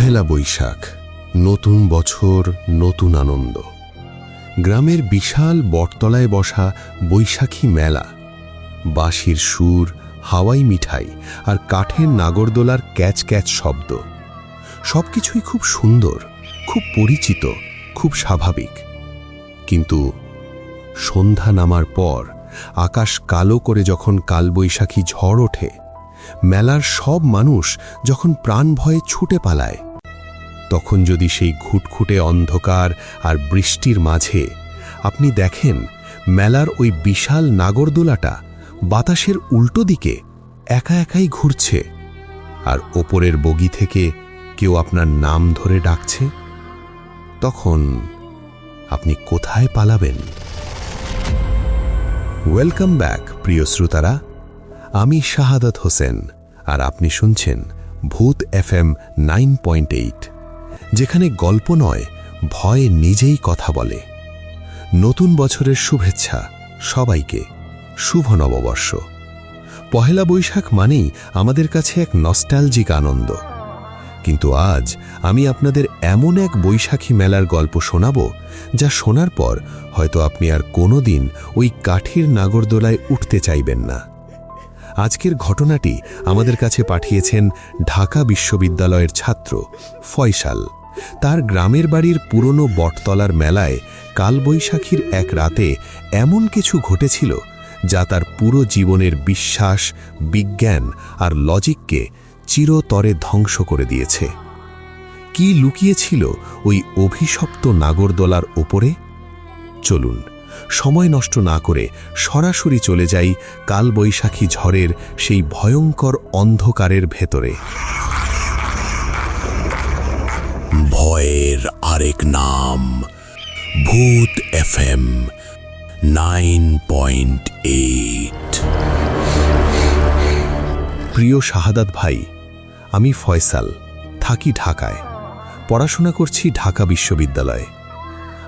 পহেলা বৈশাখ, নতুন বছর, নতুন আনন্দ। গ্রামের বিশাল বটতলায় বসা বৈশাখী মেলা, বাঁশির সুর, হাওয়াই মিঠাই আর কাঠের নাগরদোলার ক্যাচ ক্যাচ শব্দ, সবকিছুই খুব সুন্দর, খুব পরিচিত, খুব স্বাভাবিক। কিন্তু সন্ধ্যা নামার পর আকাশ কালো করে যখন কালবৈশাখী ঝড় ওঠে, মেলার সব মানুষ যখন প্রাণ ভয়ে ছুটে পালায়, তখন যদি সেই ঘুটঘুটে অন্ধকার আর বৃষ্টির মাঝে আপনি দেখেন মেলার ওই বিশাল নাগরদোলাটা বাতাসের উল্টো দিকে একা একাই ঘুরছে, আর ওপরের বগি থেকে কেউ আপনার নাম ধরে ডাকছে, তখন আপনি কোথায় পালাবেন? ওয়েলকাম ব্যাক প্রিয় শ্রোতারা, আমি শাহাদাত হোসেন, আর আপনি শুনছেন ভূত FM 9.8, যেখানে গল্প নয়, ভয় নিজেই কথা বলে। নতুন বছরের শুভেচ্ছা সবাইকে, শুভ নববর্ষ। পহেলা বৈশাখ মানেই আমাদের কাছে এক নস্টালজিক আনন্দ। কিন্তু আজ আমি আপনাদের এমন এক বৈশাখী মেলার গল্প শোনাব, যা শোনার পর হয়তো আপনি আর কোনোদিন ওই কাঠের নাগরদোলায় উঠতে চাইবেন না। আজকের ঘটনাটি আমাদের কাছে পাঠিয়েছেন ঢাকা বিশ্ববিদ্যালয়ের ছাত্র ফয়সাল। তার গ্রামের বাড়ির পুরনো বটতলার মেলায় কালবৈশাখীর এক রাতে এমন কিছু ঘটেছিল, যা তার পুরো জীবনের বিশ্বাস, বিজ্ঞান আর লজিককে চিরতরে ধ্বংস করে দিয়েছে। কি লুকিয়েছিল ওই অভিশপ্ত নাগরদোলার ওপরে? চলুন সময় নষ্ট না করে সরাসরি চলে যাই কালবৈশাখী ঝড়ের সেই ভয়ঙ্কর অন্ধকারের ভেতরে। ভয়ের আরেক নাম ভূত FM 9.8। প্রিয় শাহাদাত ভাই, আমি ফয়সাল, থাকি ঢাকায়, পড়াশোনা করছি ঢাকা বিশ্ববিদ্যালয়ে।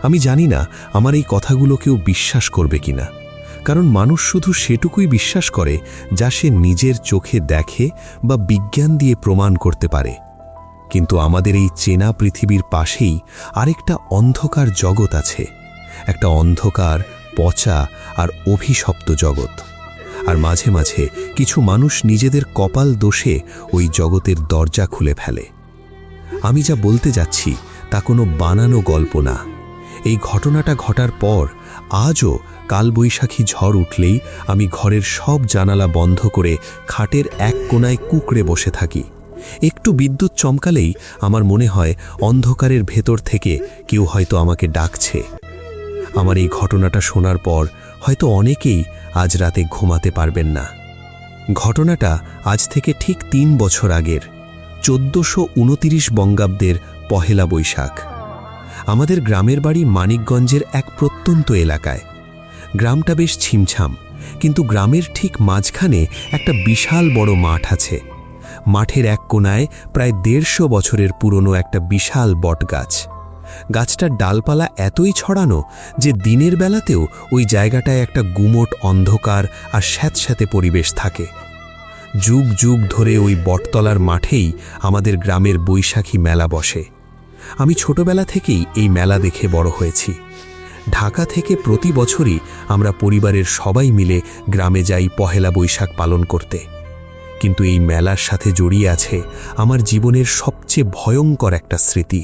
আমি জানি না আমার এই কথাগুলো কেউ বিশ্বাস করবে কিনা, কারণ মানুষ শুধু সেটুকুই বিশ্বাস করে যা সে নিজের চোখে দেখে বা বিজ্ঞান দিয়ে প্রমাণ করতে পারে। কিন্তু আমাদের এই চেনা পৃথিবীর পাশেই আরেকটা অন্ধকার জগৎ আছে, একটা অন্ধকার, পচা আর অভিশপ্ত জগৎ। আর মাঝে মাঝে কিছু মানুষ নিজেদের কপাল দোষে ওই জগতের দরজা খুলে ফেলে। আমি যা বলতে যাচ্ছি তা কোনো বানানো গল্প না। এই ঘটনাটা ঘটার পর আজও কালবৈশাখী ঝড় উঠলেই আমি ঘরের সব জানালা বন্ধ করে খাটের এক কোণায় কুঁকড়ে বসে থাকি। একটু বিদ্যুৎ চমকালেই আমার মনে হয় অন্ধকারের ভেতর থেকে কেউ হয়তো আমাকে ডাকছে। আমার এই ঘটনাটা শোনার পর হয়তো অনেকেই আজ রাতে ঘুমাতে পারবেন না। ঘটনাটা আজ থেকে ঠিক 3 বছর আগের, 1429 বঙ্গাব্দের পহেলা বৈশাখ। আমাদের গ্রামের বাড়ি মানিকগঞ্জের এক প্রত্যন্ত এলাকায়। গ্রামটা বেশ ছিমছাম, কিন্তু গ্রামের ঠিক মাঝখানে একটা বিশাল বড় মাঠ আছে। মাঠের এক কোণায় প্রায় 150 বছরের পুরনো একটা বিশাল বটগাছ। গাছটার ডালপালা এতই ছড়ানো যে দিনের বেলাতেও ওই জায়গাটায় একটা গুমোট অন্ধকার আর স্যাঁতস্যাঁতে পরিবেশ থাকে। যুগ যুগ ধরে ওই বটতলার মাঠেই আমাদের গ্রামের বৈশাখী মেলা বসে। আমি ছোটবেলা থেকেই এই মেলা দেখে বড় হয়েছি। ঢাকা থেকে প্রতি বছরই আমরা পরিবারের সবাই মিলে গ্রামে যাই পহেলা বৈশাখ পালন করতে। কিন্তু এই মেলার সাথে জড়িয়ে আছে আমার জীবনের সবচেয়ে ভয়ঙ্কর একটা স্মৃতি।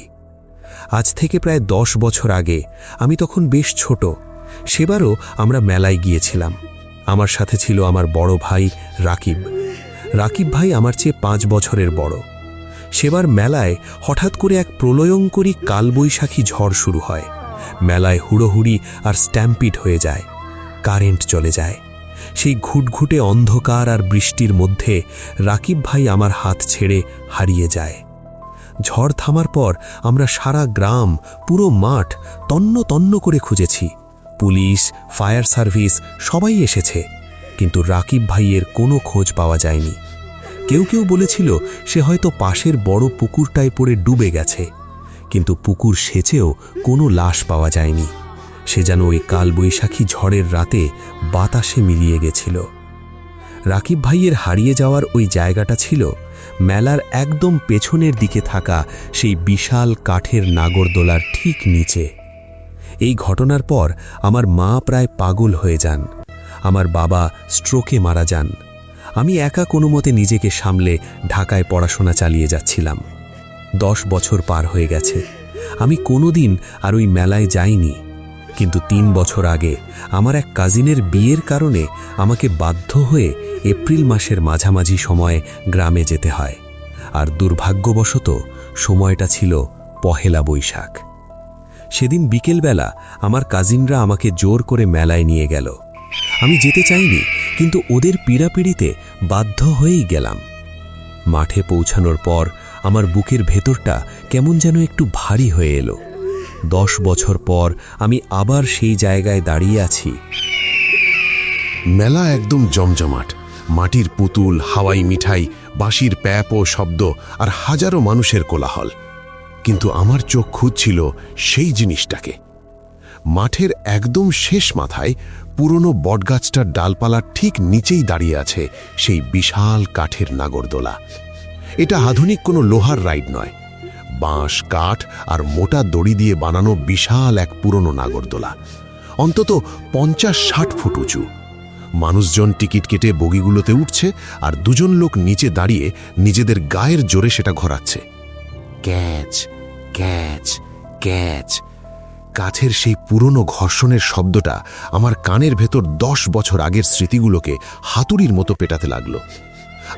আজ থেকে প্রায় 10 বছর আগে, আমি তখন বেশ ছোট, সেবারও আমরা মেলায় গিয়েছিলাম। আমার সাথে ছিল আমার বড় ভাই রাকিব। রাকিব ভাই আমার চেয়ে 5 বছরের বড়। সেবার মেলায় হঠাৎ করে এক প্রলয়ঙ্করী কালবৈশাখী ঝড় শুরু হয়। মেলায় হুড়োহুড়ি আর স্ট্যাম্পিড হয়ে যায়, কারেন্ট চলে যায়। সেই ঘুটঘুটে অন্ধকার আর বৃষ্টির মধ্যে রাকিব ভাই আমার হাত ছেড়ে হারিয়ে যায়। ঝড় থামার পর আমরা সারা গ্রাম, পুরো মাঠ তন্ন তন্ন করে খুঁজেছি। পুলিশ, ফায়ার সার্ভিস সবাই এসেছে, কিন্তু রাকিব ভাইয়ের কোনো খোঁজ পাওয়া যায়নি। কেউ কেউ বলেছিল সে হয়তো পাশের বড় পুকুরটায় পড়ে ডুবে গেছে, কিন্তু পুকুর সেচেও কোনো লাশ পাওয়া যায়নি। সে যেন ওই কালবৈশাখী ঝড়ের রাতে বাতাসে মিলিয়ে গেছিল। রাকিব ভাইয়ের হারিয়ে যাওয়ার ওই জায়গাটা ছিল মেলার একদম পেছনের দিকে থাকা সেই বিশাল কাঠের নাগরদোলার ঠিক নিচে। এই ঘটনার পর আমার মা প্রায় পাগল হয়ে যান, আমার বাবা স্ট্রোকে মারা যান। আমি একা কোনো মতে নিজেকে সামলে ঢাকায় পড়াশোনা চালিয়ে যাচ্ছিলাম। 10 বছর পার হয়ে গেছে, আমি কোনোদিন আর ওই মেলায় যাইনি। কিন্তু 3 বছর আগে আমার এক কাজিনের বিয়ের কারণে আমাকে বাধ্য হয়ে এপ্রিল মাসের মাঝামাঝি সময়ে গ্রামে যেতে হয়। আর দুর্ভাগ্যবশত সময়টা ছিল পহেলা বৈশাখ। সেদিন বিকেলবেলা আমার কাজিনরা আমাকে জোর করে মেলায় নিয়ে গেল। আমি যেতে চাইনি, কিন্তু ওদের পীড়াপিড়িতে বাধ্য হয়েই গেলাম। মাঠে পৌঁছানোর পর আমার বুকের ভেতরটা কেমন যেন একটু ভারী হয়ে এলো। 10 বছর পর আমি আবার সেই জায়গায় দাঁড়িয়ে আছি। মেলা একদম জমজমাট, মাটির পুতুল, হাওয়াই মিঠাই, বাঁশির প্যাপ ও শব্দ আর হাজারো মানুষের কোলাহল। কিন্তু আমার চোখ খুঁজছিল সেই জিনিসটাকে। মাঠের একদম শেষ মাথায় পুরনো বটগাছটার ডালপালার ঠিক নিচেই দাঁড়িয়ে আছে সেই বিশাল কাঠের নাগরদোলা। এটা আধুনিক কোনো লোহার রাইড নয়, বাঁশ, কাঠ আর মোটা দড়ি দিয়ে বানানো বিশাল এক পুরনো নাগরদোলা, অন্তত 50-60 ফুট উঁচু। মানুষজন টিকিট কেটে বগিগুলোতে উঠছে, আর দুজন লোক নিচে দাঁড়িয়ে নিজেদের গায়ের জোরে সেটা ঘোরাচ্ছে। Catch catch catch. কাছের সেই পুরনো ঘর্ষণের শব্দটা আমার কানের ভেতর 10 বছর আগের স্মৃতিগুলোকে হাতুড়ির মতো পেটাতে লাগলো।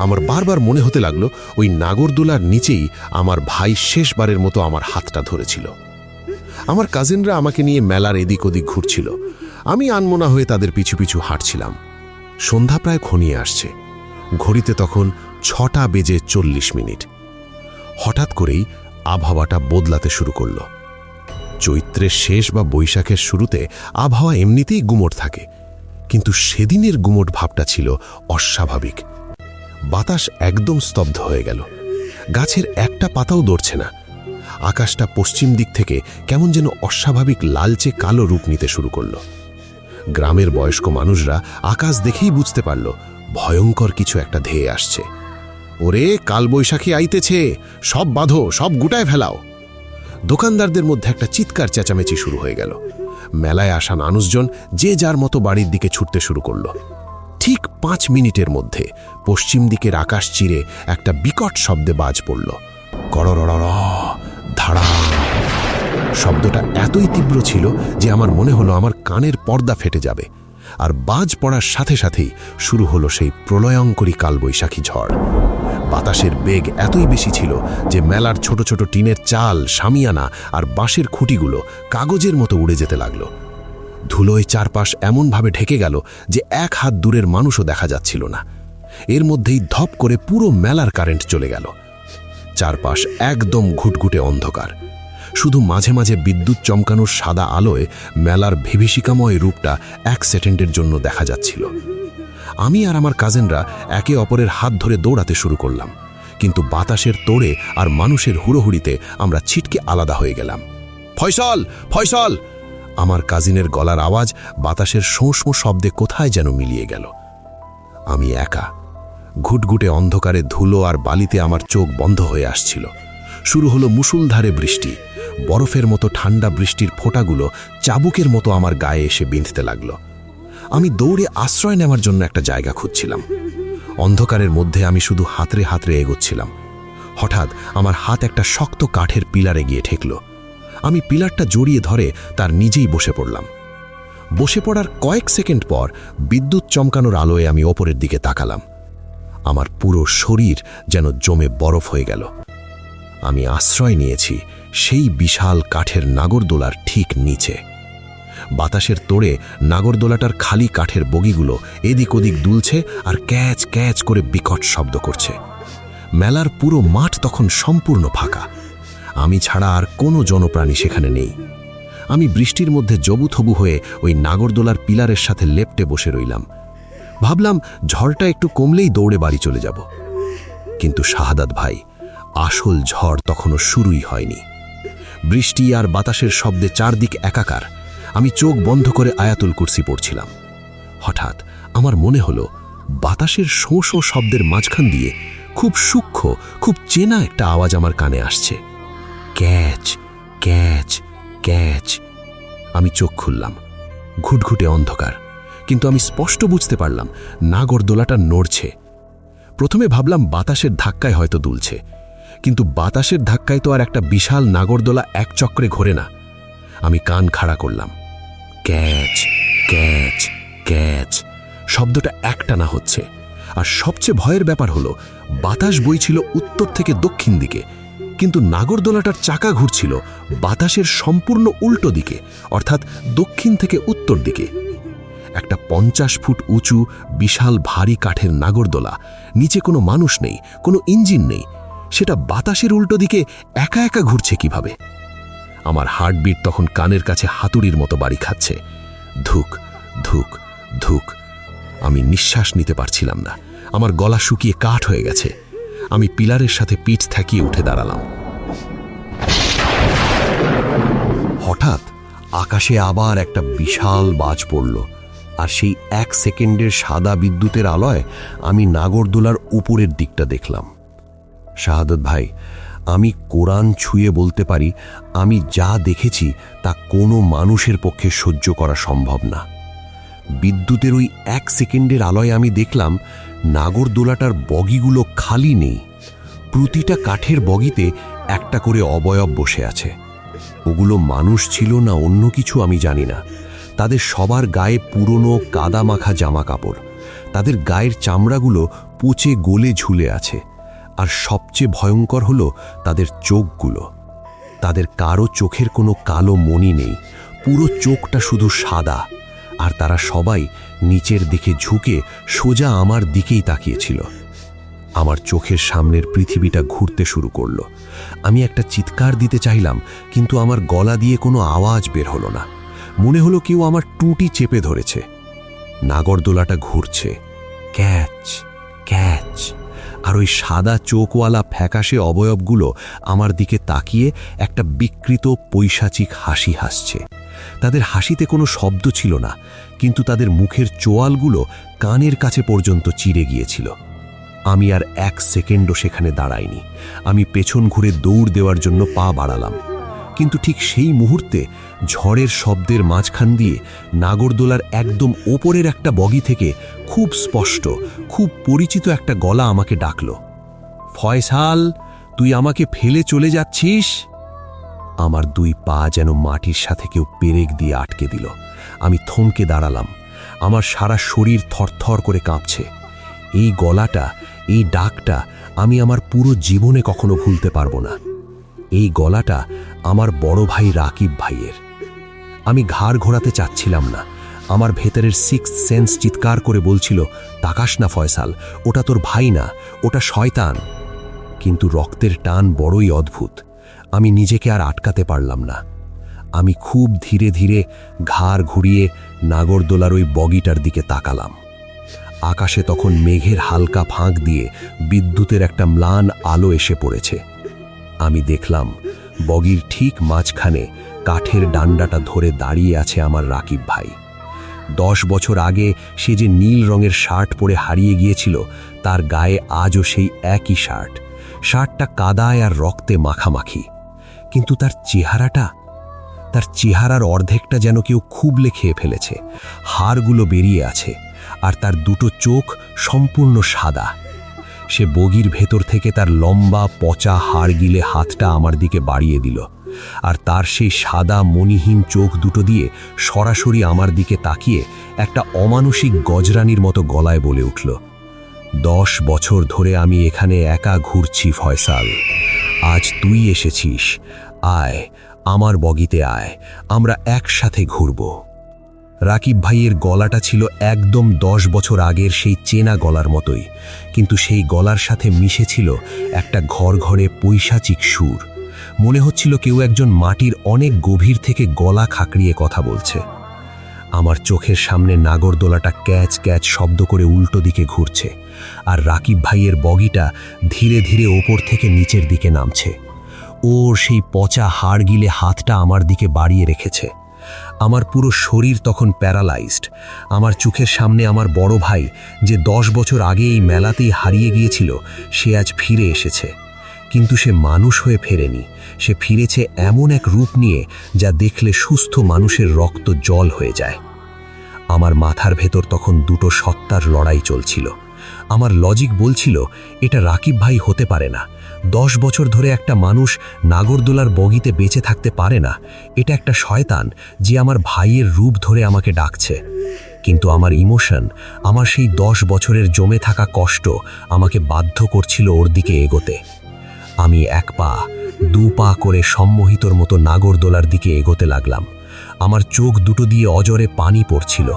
আমার বারবার মনে হতে লাগলো ওই নাগরদোলার নিচেই আমার ভাই শেষবারের মতো আমার হাতটা ধরেছিল। আমার কাজিনরা আমাকে নিয়ে মেলার এদিক ওদিক ঘুরছিল, আমি আনমনা হয়ে তাদের পিছু পিছু হাঁটছিলাম। সন্ধ্যা প্রায় ঘনিয়ে আসছে, ঘড়িতে তখন 6:40। হঠাৎ করেই আবহাওয়াটা বদলাতে শুরু করল। চৈত্রের শেষ বা বৈশাখের শুরুতে আবহাওয়া এমনিতেই গুমোট থাকে, কিন্তু সেদিনের গুমোট ভাবটা ছিল অস্বাভাবিক। বাতাস একদম স্তব্ধ হয়ে গেল, গাছের একটা পাতাও নড়ছে না। আকাশটা পশ্চিম দিক থেকে কেমন যেন অস্বাভাবিক লালচে কালো রূপ নিতে শুরু করল। গ্রামের বয়স্ক মানুষরা আকাশ দেখেই বুঝতে পারল ভয়ঙ্কর কিছু একটা ধেয়ে আসছে। ওরে, কালবৈশাখী আইতেছে, সব বাঁধো, সব গুটায় ফেলাও। দোকানদারদের মধ্যে একটা চিৎকার চেঁচামেচি শুরু হয়ে গেল। মেলায় আসা মানুষজন যে যার মতো বাড়ির দিকে ছুটতে শুরু করল। ঠিক 5 মিনিটের মধ্যে পশ্চিম দিকের আকাশ চিরে একটা বিকট শব্দে বাজ পড়ল। করররর, ধাড়া। শব্দটা এতই তীব্র ছিল যে আমার মনে হলো আমার কানের পর্দা ফেটে যাবে। আর বাজ পড়ার সাথে সাথেই শুরু হলো সেই প্রলয়ঙ্করী কালবৈশাখী ঝড়। বাতাসের বেগ এতই বেশি ছিল যে মেলার ছোট ছোট টিনের চাল, শামিয়ানা আর বাঁশের খুঁটিগুলো কাগজের মতো উড়ে যেতে লাগলো। ধুলোয় চারপাশ এমনভাবে ঢেকে গেল যে 1 হাত দূরের মানুষও দেখা যাচ্ছিল না। এর মধ্যেই ধপ করে পুরো মেলার কারেন্ট চলে গেল। চারপাশ একদম ঘুটঘুটে অন্ধকার, শুধু মাঝে মাঝে বিদ্যুৎ চমকানোর সাদা আলোয় মেলার বিভীষিকাময় রূপটা 1 সেকেন্ডের জন্য দেখা যাচ্ছিল। আমি আর আমার কাজিনরা একে অপরের হাত ধরে দৌড়াতে শুরু করলাম, কিন্তু বাতাসের তোড়ে আর মানুষের হুড়োহুড়িতে আমরা ছিটকে আলাদা হয়ে গেলাম। ফয়সল, ফয়সল! আমার কাজিনের গলার আওয়াজ বাতাসের শোঁ শোঁ শব্দে কোথায় যেন মিলিয়ে গেল। আমি একা, ঘুটঘুটে অন্ধকারে ধুলো আর বালিতে আমার চোখ বন্ধ হয়ে আসছিল। শুরু হলো মুষলধারে বৃষ্টি। বরফের মতো ঠান্ডা বৃষ্টির ফোঁটাগুলো চাবুকের মতো আমার গায়ে এসে বিঁধতে লাগলো। আমি দৌড়ে আশ্রয় নেওয়ার জন্য একটা জায়গা খুঁজছিলাম। অন্ধকারের মধ্যে আমি শুধু হাতড়ে হাতড়ে এগোচ্ছিলাম। হঠাৎ আমার হাত একটা শক্ত কাঠের পিলারে গিয়ে ঠেকল। আমি পিলারটা জড়িয়ে ধরে তার নিজেই বসে পড়লাম। বসে পড়ার কয়েক সেকেন্ড পর বিদ্যুৎ চমকানোর আলোয় আমি ওপরের দিকে তাকালাম। আমার পুরো শরীর যেন জমে বরফ হয়ে গেল। আমি আশ্রয় নিয়েছি সেই বিশাল কাঠের নাগরদোলার ঠিক নিচে। বাতাসের তোড়ে নাগরদোলাটার খালি কাঠের বগিগুলো এদিক ওদিক দুলছে আর ক্যাচ ক্যাচ করে বিকট শব্দ করছে। মেলার পুরো মাঠ তখন সম্পূর্ণ ফাঁকা। আমি ছাড়া আর কোনো জনপ্রাণী সেখানে নেই। আমি বৃষ্টির মধ্যে জবুথবু হয়ে ওই নাগরদোলার পিলারের সাথে লেপ্টে বসে রইলাম। ভাবলাম ঝড়টা একটু কমলেই দৌড়ে বাড়ি চলে যাব। কিন্তু শাহাদাত ভাই, আসল ঝড় তখনও শুরুই হয়নি। বৃষ্টি আর বাতাসের শব্দে চারদিক একাকার। আমি চোখ বন্ধ করে আয়াতুল কুরসি পড়ছিলাম। হঠাৎ আমার মনে হলো বাতাসের শোঁ শোঁ শব্দের মাঝখান দিয়ে খুব সূক্ষ্ম, খুব চেনা একটা আওয়াজ আমার কানে আসছে, ক্যাচ ক্যাচ ক্যাচ। আমি চোখ খুললাম। ঘুটঘুটে অন্ধকার, কিন্তু আমি স্পষ্ট বুঝতে পারলাম নাগরদোলাটা নড়ছে। প্রথমে ভাবলাম বাতাসের ধাক্কায় হয়তো দুলছে, কিন্তু বাতাসের ধাক্কায় তো আর একটা বিশাল নাগরদোলা এক চক্রে ঘোরে না। আমি কান খাড়া করলাম। ক্যাচ ক্যাচ ক্যাচ শব্দটা একটানা হচ্ছে। আর সবচেয়ে ভয়ের ব্যাপার হলো বাতাস বইছিল উত্তর থেকে দক্ষিণ দিকে, কিন্তু নাগরদোলাটার চাকা ঘুরছিল বাতাসের সম্পূর্ণ উল্টো দিকে, অর্থাৎ দক্ষিণ থেকে উত্তর দিকে। একটা 50 ফুট উঁচু বিশাল ভারী কাঠের নাগরদোলা, নিচে কোনো মানুষ নেই, কোনো ইঞ্জিন নেই, সেটা বাতাসের উল্টো দিকে একা একা ঘুরছে কিভাবে? আমার হার্টবিট তখন কানের কাছে হাতুড়ির মতো বাড়ি খাচ্ছে। ধুক ধুক ধুক। আমি নিঃশ্বাস নিতে পারছিলাম না, আমার গলা শুকিয়ে কাঠ হয়ে গেছে। আমি পিলারের সাথে পিঠ ঠেকিয়ে উঠে দাঁড়ালাম। হঠাৎ আকাশে আবার একটা বিশাল বাজ পড়ল, আর সেই 1 সেকেন্ডের সাদা বিদ্যুতের আলোয় আমি নাগরদোলার উপরের দিকটা দেখলাম। শাহাদত ভাই, আমি কোরআন ছুঁয়ে বলতে পারি, আমি যা দেখেছি তা কোনো মানুষের পক্ষে সহ্য করা সম্ভব না। বিদ্যুতের ওই 1 সেকেন্ডের আলোয় আমি দেখলাম নাগরদোলাটার বগিগুলো খালি নেই। প্রতিটা কাঠের বগিতে একটা করে অবয়ব বসে আছে। ওগুলো মানুষ ছিল না অন্য কিছু আমি জানি না। তাদের সবার গায়ে পুরনো কাদা মাখা জামা কাপড়, তাদের গায়ের চামড়াগুলো পচে গলে ঝুলে আছে। আর সবচেয়ে ভয়ঙ্কর হলো তাদের চোখগুলো। তাদের কারো চোখের কোনো কালো মণি নেই, পুরো চোখটা শুধু সাদা। আর তারা সবাই নিচের দিকে ঝুঁকে সোজা আমার দিকেই তাকিয়েছিল। আমার চোখের সামনের পৃথিবীটা ঘুরতে শুরু করলো। আমি একটা চিৎকার দিতে চাইলাম, কিন্তু আমার গলা দিয়ে কোনো আওয়াজ বের হলো না। মনে হলো কেউ আমার টুটি চেপে ধরেছে। নাগরদোলাটা ঘুরছে, ক্যাচ ক্যাচ, আর ওই সাদা চোখওয়ালা ফ্যাকাশে অবয়বগুলো আমার দিকে তাকিয়ে একটা বিকৃত পৈশাচিক হাসি হাসছে। তাদের হাসিতে কোনো শব্দ ছিল না, কিন্তু তাদের মুখের চোয়ালগুলো কানের কাছে পর্যন্ত চিরে গিয়েছিল। আমি আর 1 সেকেন্ডও সেখানে দাঁড়াইনি। আমি পেছন ঘুরে দৌড় দেওয়ার জন্য পা বাড়ালাম, কিন্তু ঠিক সেই মুহূর্তে ঝড়ের শব্দের মাঝখান দিয়ে নাগরদোলার একদম ওপরের একটা বগি থেকে খুব স্পষ্ট, খুব পরিচিত একটা গলা আমাকে ডাকল, ফয়সাল, তুই আমাকে ফেলে চলে যাচ্ছিস? আমার 2 পা যেন মাটির সাথে কেউ পেরেক দিয়ে আটকে দিল। আমি থমকে দাঁড়ালাম। আমার সারা শরীর থরথর করে কাঁপছে। এই গলাটা, এই ডাকটা আমি আমার পুরো জীবনে কখনো ভুলতে পারবো না। এই গলাটা আমার বড় ভাই রাকিব ভাইয়ের। আমি ঘাড় ঘোরাতে চাচ্ছিলাম না। আমার ভেতরের 6th সেন্স চিৎকার করে বলছিল, তাকাস না ফয়সাল, ওটা তোর ভাই না, ওটা শয়তান। কিন্তু রক্তের টান বড়ই অদ্ভুত। আমি নিজেকে আর আটকাতে পারলাম না। আমি খুব ধীরে ধীরে ঘাড় ঘুরিয়ে নাগরদোলার ওই বগিটার দিকে তাকালাম। আকাশে তখন মেঘের হালকা ফাঁক দিয়ে বিদ্যুতের একটা ম্লান আলো এসে পড়েছে। আমি দেখলাম বগির ঠিক মাঝখানে কাঠের ডান্ডাটা ধরে দাঁড়িয়ে আছে আমার রাকিব ভাই। 10 বছর আগে সে যে নীল রঙের শার্ট পরে হারিয়ে গিয়েছিল, তার গায়ে আজও সেই একই শার্ট। শার্টটা কাদায় আর রক্তে মাখামাখি, কিন্তু তার চেহারার অর্ধেকটা যেন কেউ খুবলে খেয়ে ফেলেছে। হাড়গুলো বেরিয়ে আছে, আর তার 2টো চোখ সম্পূর্ণ সাদা। সে বগির ভেতর থেকে তার লম্বা পচা হাড় গিলে হাতটা আমার দিকে বাড়িয়ে দিল, আর তার সেই সাদা মণিহীন চোখ দুটো দিয়ে সরাসরি আমার দিকে তাকিয়ে একটা অমানসিক গজরানির মতো গলায় বলে উঠল, 10 বছর ধরে আমি এখানে একা ঘুরছি ফয়সাল, আজ তুই এসেছিস, আয় আমার বগিতে আয়, আমরা একসাথে ঘুরব। রাকিব ভাইয়ের গলাটা ছিল একদম 10 বছর আগের সেই চেনা গলার মতোই, কিন্তু সেই গলার সাথে মিশেছিল একটা ঘরে পৈশাচিক সুর। মনে হচ্ছিল কেউ একজন মাটির অনেক গভীর থেকে গলা খাকড়িয়ে কথা বলছে। আমার চোখের সামনে নাগরদোলাটা ক্যাচ ক্যাচ শব্দ করে উল্টো দিকে ঘুরছে, আর রাকিব ভাইয়ের বগিটা ধীরে ধীরে ওপর থেকে নিচের দিকে নামছে। ওর সেই পচা হাড় গিলে হাতটা আমার দিকে বাড়িয়ে রেখেছে। আমার পুরো শরীর তখন প্যারালাইজড। আমার চোখের সামনে আমার বড় ভাই, যে 10 বছর আগে এই মেলাতেই হারিয়ে গিয়েছিল, সে আজ ফিরে এসেছে। কিন্তু সে মানুষ হয়ে ফেরেনি, সে ফিরেছে এমন এক রূপ নিয়ে যা দেখলে সুস্থ মানুষের রক্ত জল হয়ে যায়। আমার মাথার ভেতর তখন দুটো সত্তার লড়াই চলছিল। আমার লজিক বলছিল এটা রাকিব ভাই হতে পারে না, 10 বছর ধরে একটা মানুষ নাগরদোলার বগিতে বেঁচে থাকতে পারে না, এটা একটা শয়তান যে আমার ভাইয়ের রূপ ধরে আমাকে ডাকছে। কিন্তু আমার ইমোশন, আমার সেই 10 বছরের জমে থাকা কষ্ট আমাকে বাধ্য করছিল ওর দিকে এগোতে। আমি 1 পা 2 পা করে সম্মোহিতর মতো নাগরদোলার দিকে এগোতে লাগলাম। আমার চোখ দুটো দিয়ে অজরে পানি পড়ছিল।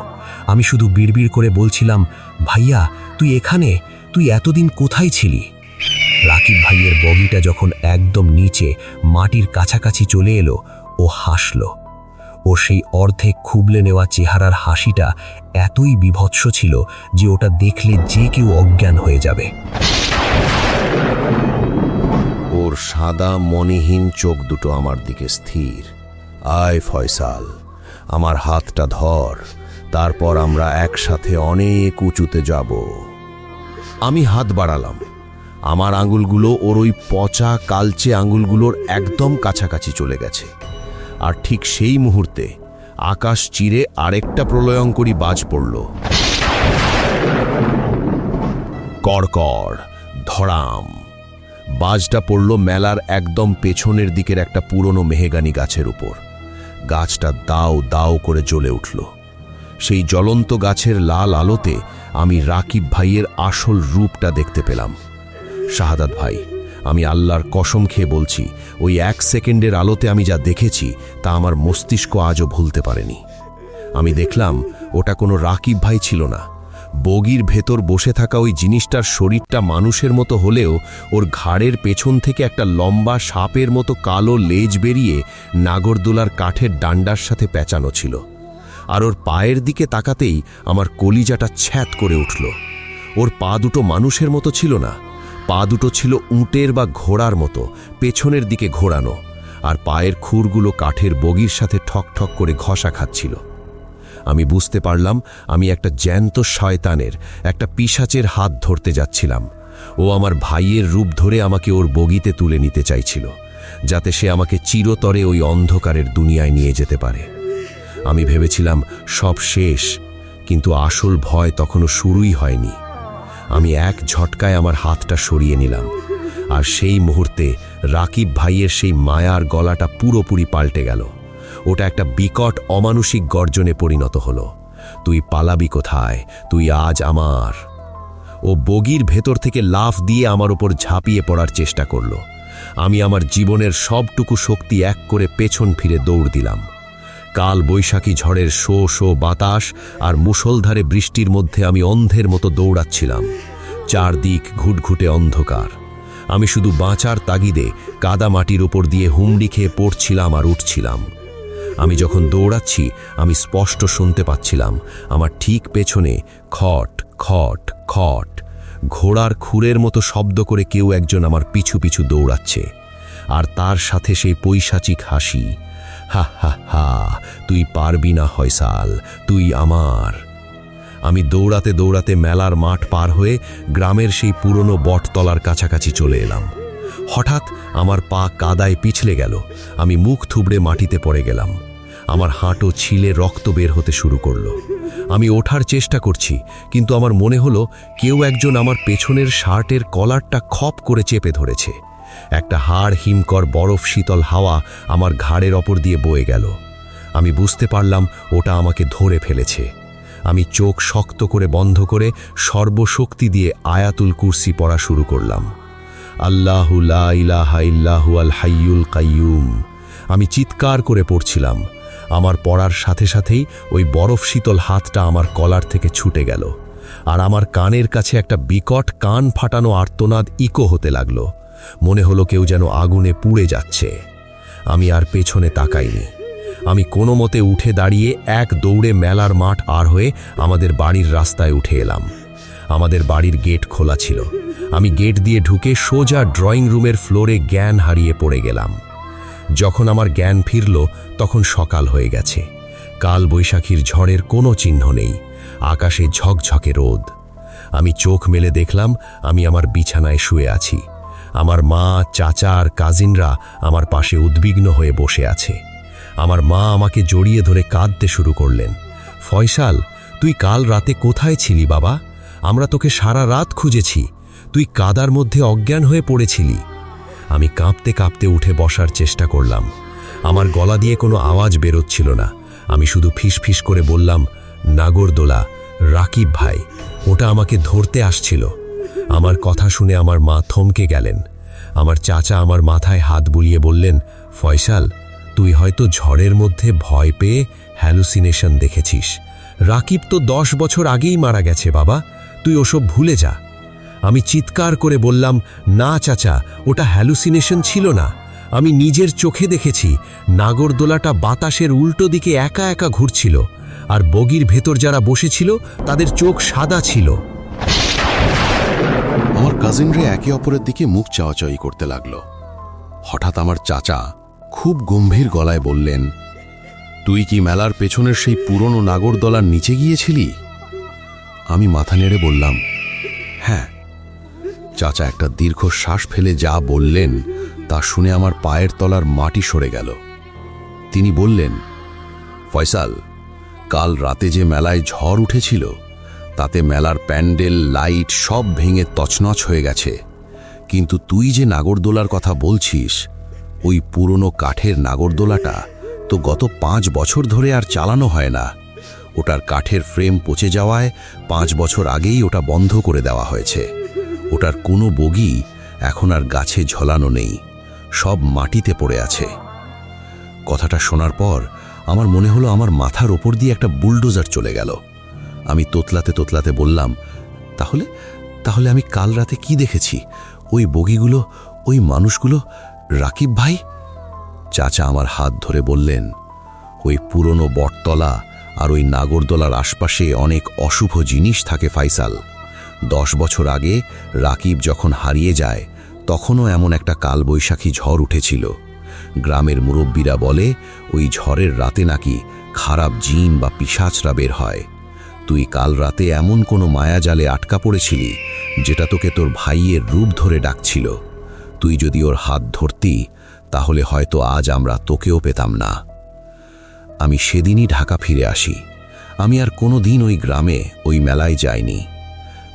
আমি শুধু বিড়বিড় করে বলছিলাম, ভাইয়া তুই এখানে, তুই এতদিন কোথায় ছিলি? রাকিব ভাইয়ের বগিটা যখন একদম নিচে মাটির কাছাকাছি চলে এলো, ও হাসল। ও সেই অর্ধেক খুবলে নেওয়া চেহারার হাসিটা এতই বিভৎস ছিল যে ওটা দেখলে যে কেউ অজ্ঞান হয়ে যাবে। ওর সাদা মনিহীন চোখ দুটো আমার দিকে স্থির। আয় ফয়সাল, আমার হাতটা ধর, তারপর আমরা একসাথে অনেক উঁচুতে যাব। আমি হাত বাড়ালাম। আমার আঙুলগুলো ওর ওই পচা কালচে আঙুলগুলোর একদম কাছাকাছি চলে গেছে। আর ঠিক সেই মুহূর্তে আকাশ চিরে আরেকটা প্রলয়ঙ্করী বাজ পড়ল। কড়কড়, ধড়াম। বাজটা পড়ল মেলার একদম পেছনের দিকের একটা পুরনো মেহগানি গাছের উপর। গাছটা দাও দাও করে জ্বলে উঠল। সেই জ্বলন্ত গাছের লাল আলোতে আমি রাকিব ভাইয়ের আসল রূপটা দেখতে পেলাম। শাহাদাত ভাই, আমি আল্লাহর কসম খেয়ে বলছি, ওই 1 সেকেন্ডের আলোতে আমি যা দেখেছি তা আমার মস্তিষ্ক আজও ভুলতে পারেনি। আমি দেখলাম ওটা কোনো রাকিব ভাই ছিল না। বগির ভেতর বসে থাকা ওই জিনিসটার শরীরটা মানুষের মতো হলেও ওর ঘাড়ের পেছন থেকে একটা লম্বা সাপের মতো কালো লেজ বেরিয়ে নাগরদোলার কাঠের ডান্ডার সাথে পেঁচানো ছিল। আর ওর পায়ের দিকে তাকাতেই আমার কলিজাটা ছ্যাঁত করে উঠল। ওর পা দুটো মানুষের মতো ছিল না, পা দুটো ছিল উটের বা ঘোড়ার মতো পেছনের দিকে ঘোরানো, আর পায়ের খুরগুলো কাঠের বগির সাথে ঠক ঠক করে ঘষা খাচ্ছিল। আমি বুঝতে পারলাম আমি একটা জ্যান্ত শয়তানের, একটা পিশাচের হাত ধরতে যাচ্ছিলাম। ও আমার ভাইয়ের রূপ ধরে আমাকে ওর বগিতে তুলে নিতে চাইছিল, যাতে সে আমাকে চিরতরে ওই অন্ধকারের দুনিয়ায় নিয়ে যেতে পারে। আমি ভেবেছিলাম সব শেষ, কিন্তু আসল ভয় তখনও শুরুই হয়নি। আমি এক ঝটকায় আমার হাতটা সরিয়ে নিলাম, আর সেই মুহূর্তে রাকিব ভাইয়ের সেই মায়ার গলাটা পুরোপুরি পাল্টে গেল। ওটা একটা বিকট অমানুষিক গর্জনে পরিণত হলো। তুই পালাবি কোথায়? তুই আজ আমার। ও বগির ভেতর থেকে লাফ দিয়ে আমার উপর ঝাঁপিয়ে পড়ার চেষ্টা করল। আমি আমার জীবনের সবটুকু শক্তি এক করে পেছন ফিরে দৌড় দিলাম। কাল বৈশাখী ঝড়ের শো শো বাতাস আর মুষলধারে বৃষ্টির মধ্যে আমি অন্ধের মতো দৌড়াচ্ছিলাম। চারদিক ঘুটঘুটে অন্ধকার। আমি শুধু বাঁচার তাগিদে কাদা মাটির উপর দিয়ে হুমড়ি খেয়ে পড়ছিলাম আর উঠছিলাম। আমি যখন দৌড়াচ্ছি আমি স্পষ্ট শুনতে পাচ্ছিলাম আমার ঠিক পেছনে খট খট খট ঘোড়ার খুরের মতো শব্দ করে কেউ একজন আমার পিছু পিছু দৌড়াচ্ছে, আর তার সাথে সেই পৈশাচিক হাসি, হা হা হা, তুই পারবি না ফয়সাল, তুই আমার। আমি দৌড়াতে দৌড়াতে মেলার মাঠ পার হয়ে গ্রামের সেই পুরনো বটতলার কাছাকাছি চলে এলাম। হঠাৎ আমার পা কাদায় পিছলে গেল। আমি মুখ থুবড়ে মাটিতে পড়ে গেলাম। আমার হাঁটু ছিলে রক্ত বের হতে শুরু করলো। আমি ওঠার চেষ্টা করছি, কিন্তু আমার মনে হলো কেউ একজন আমার পেছনের শার্টের কলারটা খপ করে চেপে ধরেছে। একটা হাড় হিমকর বরফ শীতল হাওয়া আমার ঘাড়ের ওপর দিয়ে বয়ে গেল। আমি বুঝতে পারলাম ওটা আমাকে ধরে ফেলেছে। আমি চোখ শক্ত করে বন্ধ করে সর্বশক্তি দিয়ে আয়াতুল কুরসি পড়া শুরু করলাম। আল্লাহু লা ইলাহা ইল্লাহু আল হাইয়ুল কাইয়ুম। আমি চিৎকার করে পড়ছিলাম। আমার পড়ার সাথে সাথেই ওই বরফ শীতল হাতটা আমার কলার থেকে ছুটে গেল, আর আমার কানের কাছে একটা বিকট কান ফাটানো আর্তনাদ ইকো হতে লাগলো। মনে হলো কেউ যেন আগুনে পুড়ে যাচ্ছে। আমি আর পেছনে তাকাইনি। আমি কোনো মতে উঠে দাঁড়িয়ে এক দৌড়ে মেলার মাঠ আর হয়ে আমাদের বাড়ির রাস্তায় উঠে এলাম। আমাদের বাড়ির গেট খোলা ছিল। আমি গেট দিয়ে ঢুকে সোজা ড্রয়িং রুমের ফ্লোরে জ্ঞান হারিয়ে পড়ে গেলাম। যখন আমার জ্ঞান ফিরল তখন সকাল হয়ে গেছে। কাল বৈশাখীর ঝড়ের কোনো চিহ্ন নেই, আকাশে ঝকঝকে রোদ। আমি চোখ মেলে দেখলাম আমি আমার বিছানায় শুয়ে আছি। আমার মা, চাচা আর কাজিনরা আমার পাশে উদ্বিগ্ন হয়ে বসে আছে। আমার মা আমাকে জড়িয়ে ধরে কাঁদতে শুরু করলেন। ফয়সাল, তুই কাল রাতে কোথায় ছিলি বাবা? আমরা তোকে সারা রাত খুঁজেছি, তুই কাদার মধ্যে অজ্ঞান হয়ে পড়েছিলি। আমি কাঁপতে কাঁপতে উঠে বসার চেষ্টা করলাম। আমার গলা দিয়ে কোনো আওয়াজ বেরোচ্ছিল না। আমি শুধু ফিসফিস করে বললাম, নাগরদোলা, রাকিব ভাই, ওটা আমাকে ধরতে আসছিল। আমার কথা শুনে আমার মা থমকে গেলেন। আমার চাচা আমার মাথায় হাত বুলিয়ে বললেন, ফয়সাল, তুই হয়তো ঝড়ের মধ্যে ভয় পেয়ে হ্যালুসিনেশন দেখেছিস। রাকিব তো 10 বছর আগেই মারা গেছে বাবা, তুই ওসব ভুলে যা। আমি চিৎকার করে বললাম, না চাচা, ওটা হ্যালুসিনেশন ছিল না। আমি নিজের চোখে দেখেছি নাগরদোলাটা বাতাসের উল্টো দিকে একা একা ঘুরছিল, আর বগির ভেতর যারা বসেছিল তাদের চোখ সাদা ছিল। আমার কাজিনরা একে অপরের দিকে মুখ চাওয়াচাওয়ি করতে লাগলো। হঠাৎ আমার চাচা খুব গম্ভীর গলায় বললেন, তুই কি মেলার পেছনের সেই পুরনো নাগরদোলার নিচে গিয়েছিলি? আমি মাথা নেড়ে বললাম, হ্যাঁ। চাচা একটা দীর্ঘ শ্বাস ফেলে যা বললেন তা শুনে আমার পায়ের তলার মাটি সরে গেল। তিনি বললেন, ফয়সাল, কাল রাতে যে মেলায় ঝড় উঠেছিল তাতে মেলার প্যান্ডেল, লাইট সব ভেঙে তছনছ হয়ে গেছে, কিন্তু তুই যে নাগরদোলার কথা বলছিস, ওই পুরনো কাঠের নাগরদোলাটা তো গত 5 বছর ধরে আর চালানো হয় না। ওটার কাঠের ফ্রেম পচে যাওয়ায় 5 বছর আগেই ওটা বন্ধ করে দেওয়া হয়েছে। ওটার কোনো বগি এখন আর গাছে ঝোলানো নেই, সব মাটিতে পড়ে আছে। কথাটা শোনার পর আমার মনে হলো আমার মাথার ওপর দিয়ে একটা বুলডোজার চলে গেল। আমি তোতলাতে তোতলাতে বললাম, তাহলে আমি কাল রাতে কি দেখেছি? ওই বগিগুলো, ওই মানুষগুলো, রাকিব ভাই? চাচা আমার হাত ধরে বললেন, ওই পুরনো বটতলা আর ওই নাগরদোলার আশপাশে অনেক অশুভ জিনিস থাকে ফয়সাল। 10 বছর আগে রাকিব যখন হারিয়ে যায় তখনও এমন একটা কালবৈশাখী ঝড় উঠেছিল। গ্রামের মুরব্বীরা বলে ওই ঝড়ের রাতে নাকি খারাপ জিন বা পিশাচরা বের হয়। তুই কাল রাতে এমন কোনো মায়াজালে আটকা পড়েছিলি যেটা তোকে তোর ভাইয়ের রূপ ধরে ডাকছিল। তুই যদি ওর হাত ধরতি তাহলে হয়তো আজ আমরা তোকেও পেতাম না। আমি সেদিনই ঢাকা ফিরে আসি। আমি আর কোনো দিন ওই গ্রামে, ওই মেলায় যাইনি।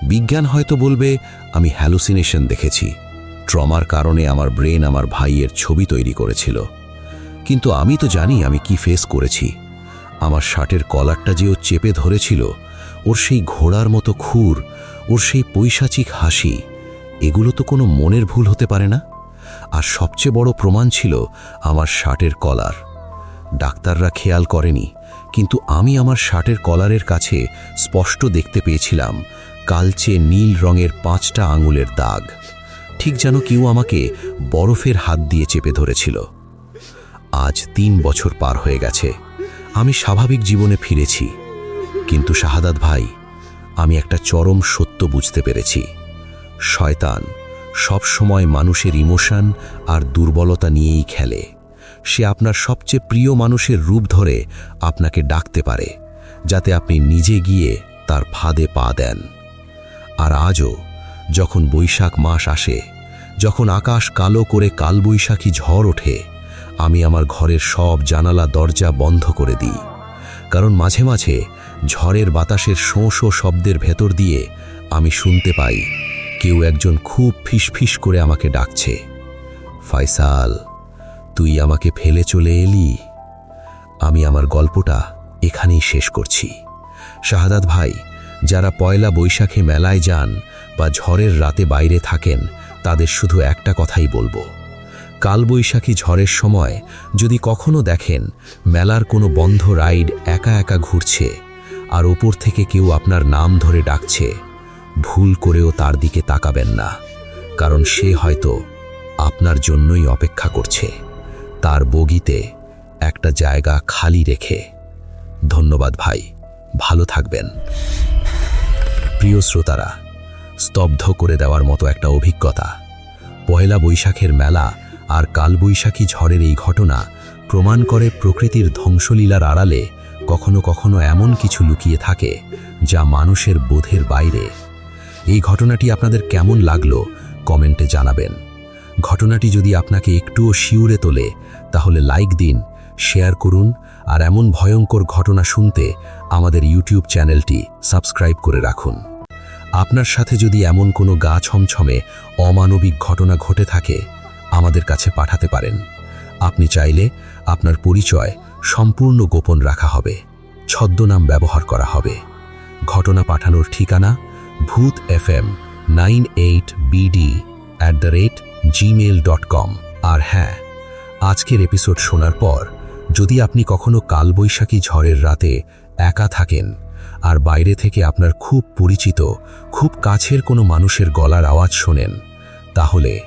বিজ্ঞান হয়তো বলবে আমি হ্যালুসিনেশন দেখেছি, ট্রমার কারণে আমার ব্রেন আমার ভাইয়ের ছবি তৈরি করেছিল। কিন্তু আমি তো জানি আমি কি ফেস করেছি। আমার শার্টের কলারটা যে ও চেপে ধরেছিল, ওর সেই ঘোড়ার মতো খুর, ওর সেই পৈশাচিক হাসি, এগুলো তো কোনো মনের ভুল হতে পারে না। আর সবচেয়ে বড় প্রমাণ ছিল আমার শার্টের কলার। ডাক্তাররা খেয়াল করেনি, কিন্তু আমি আমার শার্টের কলারের কাছে স্পষ্ট দেখতে পেয়েছিলাম কালচে নীল রঙের 5টা আঙুলের দাগ, ঠিক যেন কেউ আমাকে বরফের হাত দিয়ে চেপে ধরেছিল। আজ 3 বছর পার হয়ে গেছে, আমি স্বাভাবিক জীবনে ফিরেছি। কিন্তু শাহাদাত ভাই, আমি একটা চরম সত্য বুঝতে পেরেছি। শয়তান সব সময় মানুষের ইমোশন আর দুর্বলতা নিয়েই খেলে। সে আপনার সবচেয়ে প্রিয় মানুষের রূপ ধরে আপনাকে ডাকতে পারে, যাতে আপনি নিজে গিয়ে তার ফাঁদে পা দেন। আর আজও যখন বৈশাখ মাস আসে, যখন আকাশ কালো করে কালবৈশাখী ঝড় ওঠে, আমি আমার ঘরের সব জানালা দরজা বন্ধ করে দিই। কারণ মাঝে মাঝে ঝড়ের বাতাসের শোঁ শোঁ শব্দের ভেতর দিয়ে আমি শুনতে পাই কেউ একজন খুব ফিসফিস করে আমাকে ডাকছে, ফয়সাল, তুই আমাকে ফেলে চলে এলি। আমি আমার গল্পটা এখানেই শেষ করছি। শাহাদাত ভাই, যারা পয়লা বৈশাখে মেলায় যান বা ঝড়ের রাতে বাইরে থাকেন, তাদের শুধু একটা কথাই বলবো, কালবৈশাখী ঝড়ের সময় যদি কখনো দেখেন মেলার কোনো বন্ধ রাইড একা একা ঘুরছে আর ওপর থেকে কেউ আপনার নাম ধরে ডাকছে, ভুল করেও তার দিকে তাকাবেন না, কারণ সে হয়তো আপনার জন্যই অপেক্ষা করছে তার বগিতে একটা জায়গা খালি রেখে। ধন্যবাদ ভাই, ভালো থাকবেন। প্রিয় শ্রোতারা, স্তব্ধ করে দেওয়ার মতো একটা অভিজ্ঞতা। পয়লা বৈশাখের মেলা আর কালবৈশাখী ঝড়ের এই ঘটনা প্রমাণ করে প্রকৃতির ধ্বংসলীলার আড়ালে কখনো কখনো এমন কিছু লুকিয়ে থাকে যা মানুষের বোধের বাইরে। এই ঘটনাটি আপনাদের কেমন লাগলো কমেন্টে জানাবেন। ঘটনাটি যদি আপনাকে একটুও শিউরে তোলে তাহলে লাইক দিন, শেয়ার করুন, আর এমন ভয়ঙ্কর ঘটনা শুনতে আমাদের ইউটিউব চ্যানেলটি সাবস্ক্রাইব করে রাখুন। আপনার সাথে যদি এমন কোনো গা ছমছমে অমানবিক ঘটনা ঘটে থাকে আমাদের কাছে পাঠাতে পারেন। আপনি চাইলে আপনার পরিচয় সম্পূর্ণ গোপন রাখা হবে, ছদ্মনাম ব্যবহার করা হবে। ঘটনা পাঠানোর ঠিকানা bhutfm98bd@gmail.com। আর হ্যাঁ, আজকের এপিসোড শোনার পর যদি আপনি কখনো কালবৈশাখী ঝড়ের রাতে একা থাকেন আর বাইরে থেকে আপনার খুব পরিচিত, খুব কাছের কোনো মানুষের গলার আওয়াজ শোনেন, তাহলে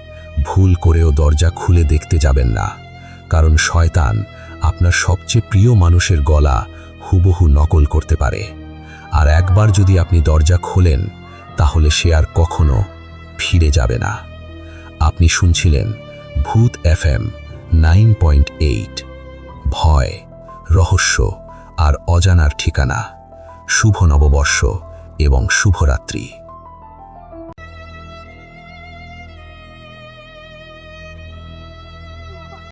ভুল করেও দরজা খুলে দেখতে যাবেন না, কারণ শয়তান আপনার সবচেয়ে প্রিয় মানুষের গলা হুবহু নকল করতে পারে। আর একবার যদি আপনি দরজা খোলেন তাহলে সে আর কখনো ফিরে যাবে না। আপনি শুনছিলেন ভূত FM 9.8, ভয়, রহস্য আর অজানার ঠিকানা। শুভ নববর্ষ এবং শুভরাত্রি।